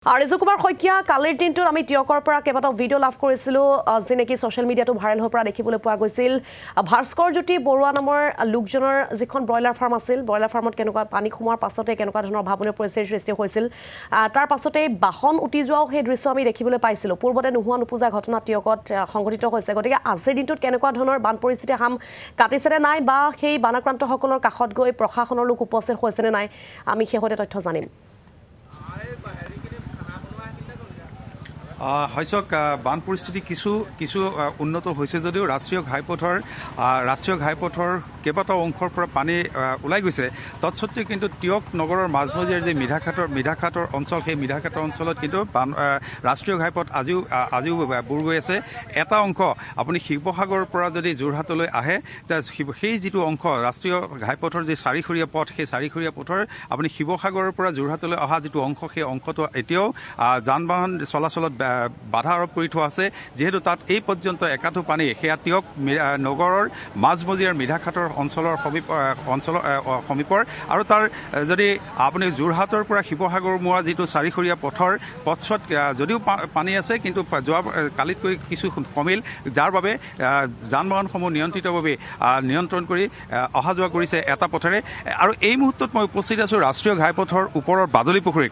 ৰিজু কুমাৰ শইকীয়া কালিৰ দিনটোত আমি টিয়কৰ পৰা কেইবাটাও ভিডিঅ' লাভ কৰিছিলোঁ যি নেকি ছ'চিয়েল মিডিয়াটো ভাইৰেল হৈ পৰা দেখিবলৈ পোৱা গৈছিল ভাস্কৰ জ্যোতি বৰুৱা নামৰ লোকজনৰ যিখন ব্ৰইলাৰ ফাৰ্ম আছিল ব্ৰইলাৰ ফাৰ্মত কেনেকুৱা পানী সোমোৱাৰ পাছতে কেনেকুৱা ধৰণৰ ভাবনীয় পৰিস্থিতিৰ সৃষ্টি হৈছিল তাৰ পাছতে বাহন উটি যোৱাও সেই দৃশ্য আমি দেখিবলৈ পাইছিলোঁ পূৰ্বতে নোহোৱা নোপোজা ঘটনা টিয়কত সংঘটিত হৈছে গতিকে আজিৰ দিনটোত কেনেকুৱা ধৰণৰ বান পৰিস্থিতি হাম কাটিছেনে নাই বা সেই বানাক্ৰান্তসকলৰ কাষত গৈ প্ৰশাসনৰ লোক উপস্থিত হৈছেনে নাই আমি শেহতীয়া তথ্য জানিম হয়চক বান পৰিস্থিতি কিছু উন্নত হৈছে যদিও ৰাষ্ট্ৰীয় ঘাইপথৰ কেইবাটাও অংশৰ পৰা পানী ওলাই গৈছে তৎসত্ত্বেও কিন্তু টিয়ক নগৰৰ মাজমজিয়াৰ যি মিঠাখাটৰ অঞ্চল সেই মিঠাখাটৰ অঞ্চলত কিন্তু ৰাষ্ট্ৰীয় ঘাইপথ আজিও বুৰ গৈ আছে এটা অংশ আপুনি শিৱসাগৰৰ পৰা যদি যোৰহাটলৈ আহে সেই যিটো অংশ ৰাষ্ট্ৰীয় ঘাইপথৰ যি চাৰিখৰীয়া পথ সেই চাৰিখৰীয়া পথৰ আপুনি শিৱসাগৰৰ পৰা যোৰহাটলৈ অহা যিটো অংশ সেই অংশটো এতিয়াও যান বাহন চলাচলত বাধা আৰোপ কৰি থোৱা আছে যিহেতু তাত এই পৰ্যন্ত একাঠো পানী সেয়া টিয়ক নগৰৰ মাজমজিয়াৰ মিঠাখাটৰ অঞ্চলৰ সমীপৰ আৰু তাৰ যদি আপুনি যোৰহাটৰ পৰা শিৱসাগৰ মোৱা যিটো চাৰিখৰীয়া পথছোৱাত যদিও পানী আছে কিন্তু যোৱা কালিতকৈ কিছু কমিল যাৰ বাবে যান বাহনসমূহ নিয়ন্ত্ৰণ কৰি অহা যোৱা কৰিছে এটা পথেৰে আৰু এই মুহূৰ্তত মই উপস্থিত আছোঁ ৰাষ্ট্ৰীয় ঘাইপথৰ ওপৰৰ বাদলি পুখুৰীত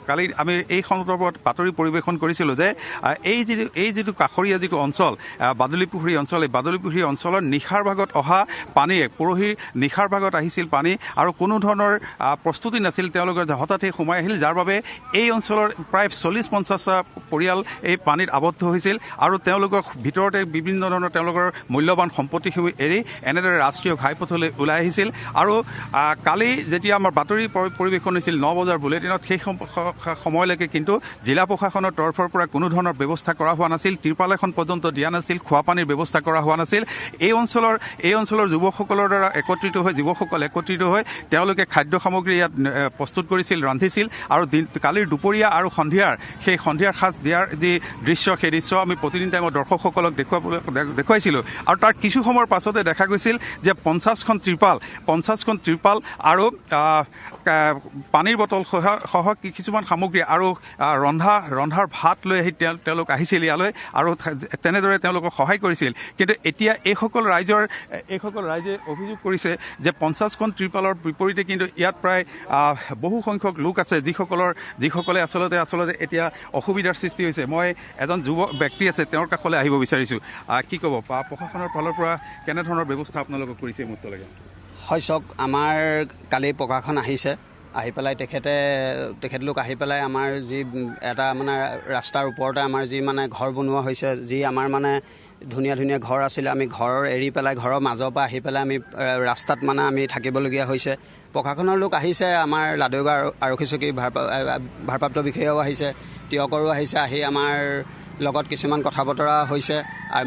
কালি আমি এই সন্দৰ্ভত বাতৰি পৰিৱেশন কৰিছিলোঁ যে এই যিটো কাষৰীয়া যিটো অঞ্চল বাদলি পুখুৰী অঞ্চল এই বাদলি পুখুৰী অঞ্চলৰ নিশাৰ ভাগত অহা পানীয়ে পৰহি নিশাৰ ভাগত আহিছিল পানী আৰু কোনো ধৰণৰ প্ৰস্তুতি নাছিল তেওঁলোকৰ হঠাতে সোমাই আহিল যাৰ বাবে এই অঞ্চলৰ প্ৰায় 40-50টা পৰিয়াল এই পানীত আবদ্ধ হৈছিল আৰু তেওঁলোকৰ ভিতৰতে বিভিন্ন ধৰণৰ তেওঁলোকৰ মূল্যৱান সম্পত্তিসমূহ এৰি এনেদৰে ৰাষ্ট্ৰীয় ঘাইপথলৈ ওলাই আহিছিল আৰু কালি যেতিয়া আমাৰ বাতৰি পৰিৱেশন হৈছিল 9 বজাৰ বুলেটিনত সেই সময়লৈকে কিন্তু জিলা প্ৰশাসনৰ তৰফৰ পৰা কোনো ধৰণৰ ব্যৱস্থা কৰা হোৱা নাছিল ত্ৰিপাল এখন পৰ্যন্ত দিয়া নাছিল খোৱা পানীৰ ব্যৱস্থা কৰা হোৱা নাছিল এই অঞ্চলৰ যুৱকসকলৰ দ্বাৰা যুৱকসকল একত্ৰিত হৈ তেওঁলোকে খাদ্য সামগ্ৰী ইয়াত প্ৰস্তুত কৰিছিল ৰান্ধিছিল আৰু কালিৰ দুপৰীয়া আৰু সন্ধিয়াৰ সাজ দিয়াৰ যি দৃশ্য সেই দৃশ্য আমি প্ৰতিদিন টাইমত দৰ্শকসকলক দেখুৱাইছিলোঁ আৰু তাৰ কিছু সময়ৰ পাছতে দেখা গৈছিল যে 50খন ত্ৰিপাল আৰু পানীৰ বটল সহ কিছুমান সামগ্ৰী আৰু ৰন্ধাৰ ভাত লৈ আহি তেওঁলোক আহিছিল ইয়ালৈ আৰু তেনেদৰে তেওঁলোকক সহায় কৰিছিল কিন্তু এতিয়া এইসকল ৰাইজে অভিযোগ কৰিছে যে 50খন ত্ৰিপালৰ বিপৰীতে কিন্তু ইয়াত প্ৰায় বহু সংখ্যক লোক আছে যিসকলে আচলতে এতিয়া অসুবিধাৰ সৃষ্টি হৈছে মই এজন যুৱ ব্যক্তি আছে তেওঁৰ কাষলৈ আহিব বিচাৰিছোঁ কি ক'ব প্ৰশাসনৰ ফালৰ পৰা কেনেধৰণৰ ব্যৱস্থা আপোনালোকক কৰিছে এই মুহূৰ্তলৈকে হয় চাওক আমাৰ কালি প্ৰশাসন আহিছে আহি পেলাই তেখেতলোক আহি পেলাই আমাৰ যি এটা মানে ৰাস্তাৰ ওপৰতে আমাৰ যি মানে ঘৰ বনোৱা হৈছে যি আমাৰ মানে ধুনীয়া ঘৰ আছিলে আমি ঘৰ এৰি পেলাই ঘৰৰ মাজৰ পৰা আহি পেলাই আমি ৰাস্তাত মানে আমি থাকিবলগীয়া হৈছে প্ৰশাসনৰ লোক আহিছে আমাৰ লাডুগাঁও আৰক্ষী চকী ভাৰপ্ৰাপ্ত বিষয়াও আহিছে টিয়কৰো আহিছে আহি আমাৰ লগত কিছুমান কথা বতৰা হৈছে আৰু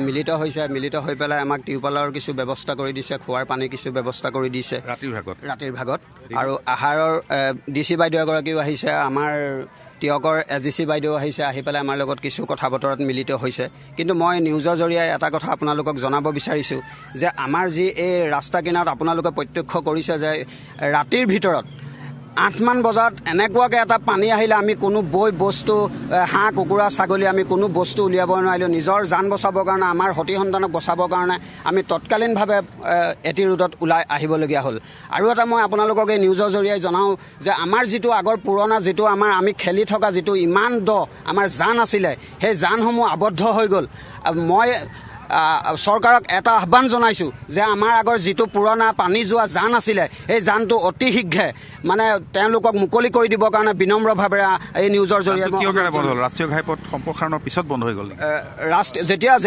মিলিত হৈ পেলাই আমাক টিউবৱেলৰ কিছু ব্যৱস্থা কৰি দিছে খোৱাৰ পানীৰ কিছু ব্যৱস্থা কৰি দিছে ৰাতিৰ ভাগত আৰু আহাৰৰ DC বাইদেউ এগৰাকীও আহিছে আমাৰ টিয়কৰ SDC বাইদেউ আহিছে আহি পেলাই আমাৰ লগত কিছু কথা বতৰাত মিলিত হৈছে কিন্তু মই নিউজৰ জৰিয়তে এটা কথা আপোনালোকক জনাব বিচাৰিছোঁ যে আমাৰ যি এই ৰাস্তা কিনাৰত আপোনালোকে প্ৰত্যক্ষ কৰিছে যে ৰাতিৰ ভিতৰত 8মান বজাত এনেকুৱাকৈ এটা পানী আহিলে আমি কোনো বস্তু হাঁহ কুকুৰা ছাগলী আমি কোনো বস্তু উলিয়াব নোৱাৰিলোঁ নিজৰ জান বচাবৰ কাৰণে আমাৰ সতি সন্তানক বচাবৰ কাৰণে আমি তৎকালীনভাৱে এটি ৰোডত ওলাই আহিবলগীয়া হ'ল আৰু এটা মই আপোনালোকক এই নিউজৰ জৰিয়তে জনাওঁ যে আমাৰ যিটো আগৰ পুৰণা যিটো আমি খেলি থকা যিটো ইমান আমাৰ জান আছিলে সেই জানসমূহ আবদ্ধ হৈ গ'ল মই চৰকাৰক এটা আহ্বান জনাইছোঁ যে আমাৰ আগৰ যিটো পুৰণা পানী যোৱা জান আছিলে সেই জানটো অতি শীঘ্ৰে মানে তেওঁলোকক মুকলি কৰি দিবৰ কাৰণে বিনম্ৰভাৱে এই নিউজৰ জৰিয়তে ৰাষ্ট্ৰীয় ঘাইপথ সম্প্ৰসাৰণৰ পিছত বন্ধ হৈ গ'ল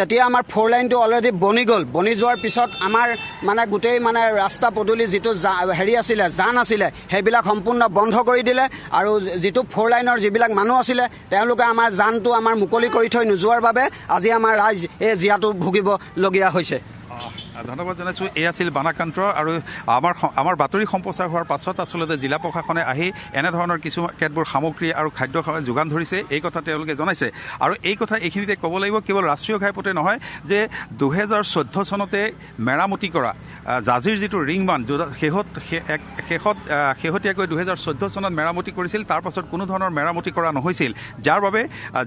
যেতিয়া আমাৰ 4 লাইনটো অলৰেডি বনি যোৱাৰ পিছত আমাৰ মানে গোটেই মানে ৰাস্তা পদূলি যিটো জান আছিলে সেইবিলাক সম্পূৰ্ণ বন্ধ কৰি দিলে আৰু যিটো 4 লাইনৰ যিবিলাক মানুহ আছিলে তেওঁলোকে আমাৰ জানটো আমাৰ মুকলি কৰি থৈ নোযোৱাৰ বাবে আজি আমাৰ ৰাইজ এই জীয়াটো ভুগিবলগীয়া হৈছে ধন্যবাদ জনাইছোঁ। এই আছিল বানাকান্ত আৰু আমাৰ বাতৰি সম্প্ৰচাৰ হোৱাৰ পাছত আচলতে জিলা প্ৰশাসনে আহি এনেধৰণৰ কেতবোৰ সামগ্ৰী আৰু খাদ্য যোগান ধৰিছে, এই কথা তেওঁলোকে জনাইছে। আৰু এই কথা এইখিনিতে ক'ব লাগিব, কেৱল ৰাষ্ট্ৰীয় ঘাইপথে নহয় যে 2014 চনতে মেৰামতি কৰা জাজিৰ যিটো ৰিং বান্ধ শেহতীয়াকৈ 2014 চনত মেৰামতি কৰিছিল, তাৰ পাছত কোনো ধৰণৰ মেৰামতি কৰা নহৈছিল, যাৰ বাবে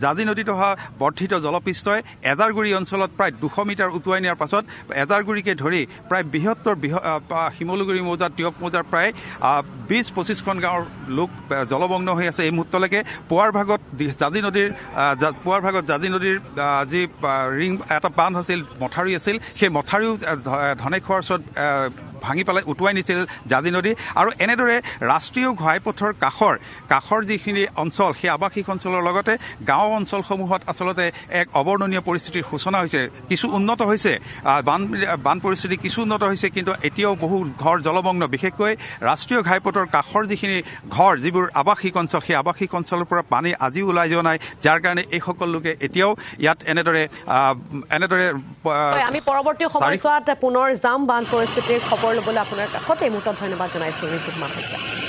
জাজি নদীত অহা বৰ্ধিত জলপৃষ্ঠই এজাৰগুৰি অঞ্চলত প্ৰায় 200 মিটাৰ উটুৱাই নিয়াৰ পাছত এজাৰগুৰিকে ধৰি প্ৰায় বৃহত্তৰ শিমলুগুৰি মৌজা, টিয়ক মৌজাৰ প্ৰায় 20-25খন গাঁৱৰ লোক জলমগ্ন হৈ আছে এই মুহূৰ্তলৈকে। পুৱাৰ ভাগত জাজি নদীৰ যি ৰিং এটা বান্ধ আছিল, মথাউৰি আছিল, সেই মথাউৰিও ধনেখোৱাৰ ওচৰত ভাঙি পেলাই উটুৱাই নিছিল জাজি নদী। আৰু এনেদৰে ৰাষ্ট্ৰীয় ঘাইপথৰ কাষৰ যিখিনি অঞ্চল, সেই আৱাসিক অঞ্চলৰ লগতে গাঁও অঞ্চলসমূহত আচলতে এক অবৰ্ণনীয় পৰিস্থিতিৰ সূচনা হৈছে। কিছু উন্নত হৈছে, বান পৰিস্থিতি কিছু উন্নত হৈছে, কিন্তু এতিয়াও বহু ঘৰ জলমগ্ন। বিশেষকৈ ৰাষ্ট্ৰীয় ঘাইপথৰ কাষৰ যিখিনি ঘৰ, যিবোৰ আৱাসিক অঞ্চল, সেই আৱাসিক অঞ্চলৰ পৰা পানী আজিও ওলাই যোৱা নাই, যাৰ কাৰণে এইসকল লোকে এতিয়াও ইয়াত এনেদৰে আমি পৰৱৰ্তী সময়ছোৱাত পুনৰ যাম বান পৰিস্থিতিৰ খবৰ ল'বলৈ আপোনাৰ কাষত। এই মুহূৰ্তত ধন্যবাদ জনাইছোঁ ৰিজিক মাহতা।